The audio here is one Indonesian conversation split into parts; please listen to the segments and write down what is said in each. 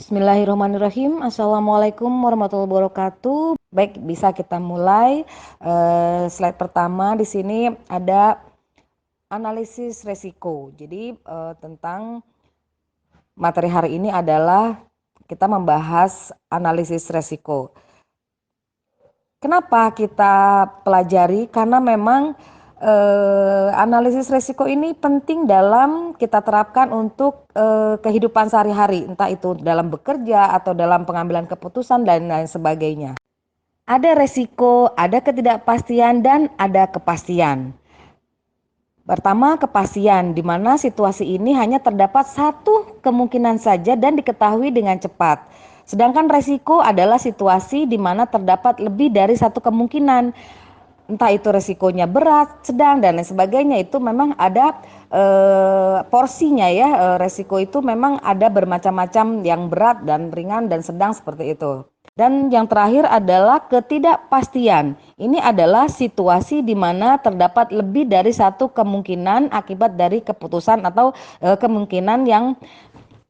Bismillahirrahmanirrahim. Assalamualaikum warahmatullahi wabarakatuh. Baik, bisa kita mulai. Slide pertama di sini ada analisis resiko. Jadi tentang materi hari ini adalah kita membahas analisis resiko. Kenapa kita pelajari? Karena memang analisis resiko ini penting dalam kita terapkan untuk kehidupan sehari-hari, entah itu dalam bekerja atau dalam pengambilan keputusan dan lain sebagainya. Ada resiko, ada ketidakpastian, dan ada kepastian. Pertama, kepastian, di mana situasi ini hanya terdapat satu kemungkinan saja dan diketahui dengan cepat. Sedangkan resiko adalah situasi di mana terdapat lebih dari satu kemungkinan. Entah itu resikonya berat, sedang, dan lain sebagainya. Itu memang ada porsinya ya. Resiko itu memang ada bermacam-macam, yang berat dan ringan dan sedang seperti itu. Dan yang terakhir adalah ketidakpastian. Ini adalah situasi di mana terdapat lebih dari satu kemungkinan akibat dari keputusan atau kemungkinan yang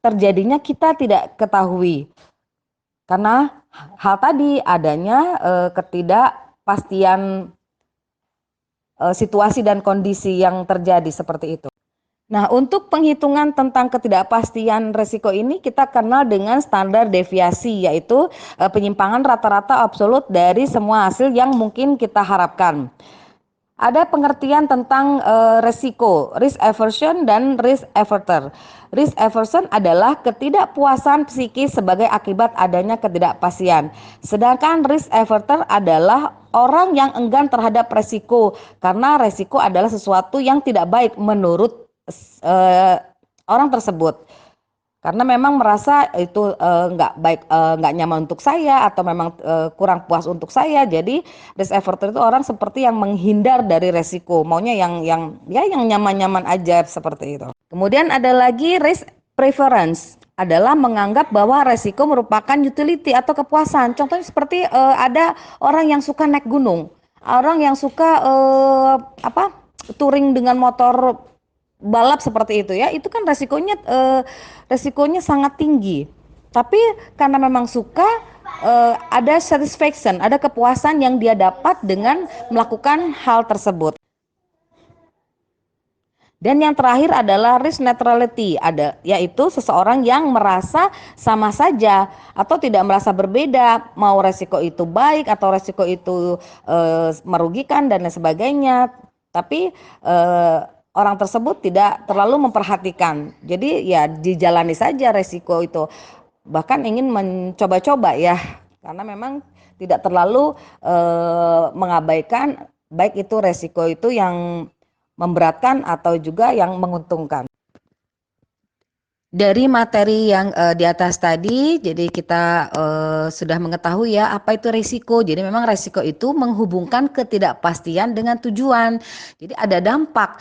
terjadinya kita tidak ketahui. Karena hal tadi adanya ketidakpastian situasi dan kondisi yang terjadi seperti itu. Nah, untuk penghitungan tentang ketidakpastian risiko ini kita kenal dengan standar deviasi, yaitu penyimpangan rata-rata absolut dari semua hasil yang mungkin kita harapkan. Ada pengertian tentang risiko, risk aversion dan risk averter. Risk aversion adalah ketidakpuasan psikis sebagai akibat adanya ketidakpastian. Sedangkan risk averter adalah orang yang enggan terhadap resiko, karena resiko adalah sesuatu yang tidak baik menurut orang tersebut, karena memang merasa itu nggak baik, nggak nyaman untuk saya, atau memang kurang puas untuk saya. Jadi risk averter itu orang seperti yang menghindar dari resiko, maunya yang nyaman-nyaman aja seperti itu. Kemudian ada lagi risk preference, adalah menganggap bahwa resiko merupakan utility atau kepuasan. Contohnya seperti ada orang yang suka naik gunung, orang yang suka touring dengan motor balap seperti itu ya, itu kan resikonya sangat tinggi. Tapi karena memang suka, ada satisfaction, ada kepuasan yang dia dapat dengan melakukan hal tersebut. Dan yang terakhir adalah risk neutrality, yaitu seseorang yang merasa sama saja atau tidak merasa berbeda, mau resiko itu baik atau resiko itu merugikan dan lain sebagainya. Tapi orang tersebut tidak terlalu memperhatikan. Jadi ya dijalani saja resiko itu. Bahkan ingin mencoba-coba ya, karena memang tidak terlalu mengabaikan baik itu resiko itu yang memberatkan atau juga yang menguntungkan. Dari materi yang di atas tadi, jadi kita sudah mengetahui ya apa itu risiko. Jadi memang risiko itu menghubungkan ketidakpastian dengan tujuan. Jadi ada dampak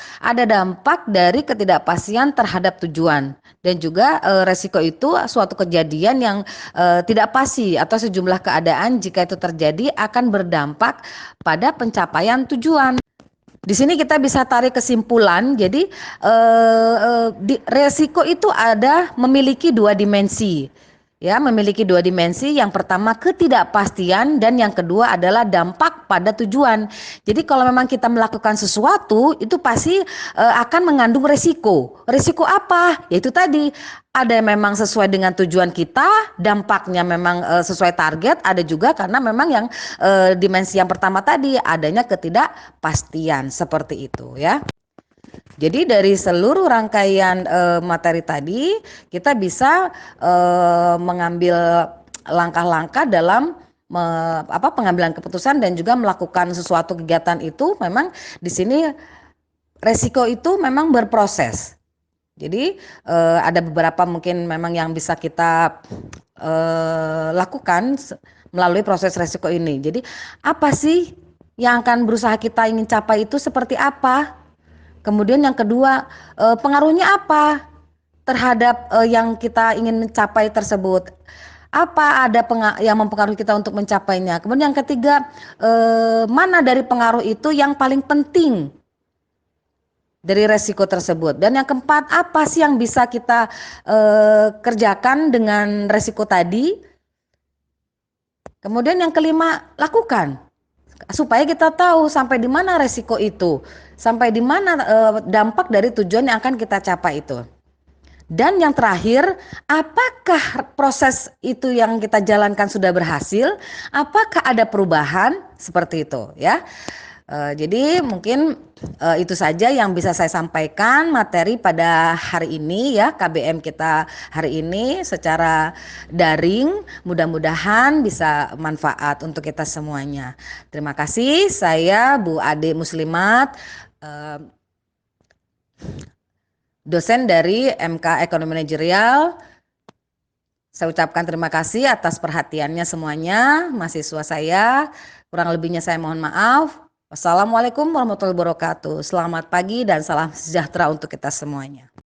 dari ketidakpastian terhadap tujuan. Dan juga risiko itu suatu kejadian yang tidak pasti atau sejumlah keadaan jika itu terjadi akan berdampak pada pencapaian tujuan. Di sini kita bisa tarik kesimpulan, jadi resiko itu memiliki dua dimensi. Ya, memiliki dua dimensi. Yang pertama ketidakpastian dan yang kedua adalah dampak pada tujuan. Jadi kalau memang kita melakukan sesuatu itu pasti akan mengandung resiko. Resiko apa? Yaitu tadi ada yang memang sesuai dengan tujuan kita, dampaknya memang sesuai target, ada juga karena memang yang dimensi yang pertama tadi adanya ketidakpastian seperti itu ya. Jadi dari seluruh rangkaian materi tadi kita bisa mengambil langkah-langkah dalam pengambilan keputusan dan juga melakukan sesuatu kegiatan itu. Memang di sini resiko itu memang berproses. Jadi ada beberapa mungkin memang yang bisa kita lakukan melalui proses resiko ini. Jadi apa sih yang akan berusaha kita ingin capai itu seperti apa? Kemudian yang kedua, pengaruhnya apa terhadap yang kita ingin capai tersebut? Apa ada yang mempengaruhi kita untuk mencapainya? Kemudian yang ketiga, mana dari pengaruh itu yang paling penting dari resiko tersebut. Dan yang keempat, apa sih yang bisa kita kerjakan dengan resiko tadi? Kemudian yang kelima, lakukan supaya kita tahu sampai di mana resiko itu, sampai di mana dampak dari tujuan yang akan kita capai itu. Dan yang terakhir, apakah proses itu yang kita jalankan sudah berhasil? Apakah ada perubahan? Seperti itu ya. Jadi mungkin itu saja yang bisa saya sampaikan materi pada hari ini ya, KBM kita hari ini secara daring, mudah-mudahan bisa manfaat untuk kita semuanya. Terima kasih, saya Bu Ade Muslimat, dosen dari MK Ekonomi Manajerial. Saya ucapkan terima kasih atas perhatiannya semuanya, mahasiswa saya. Kurang lebihnya saya mohon maaf. Wassalamualaikum warahmatullahi wabarakatuh. Selamat pagi dan salam sejahtera untuk kita semuanya.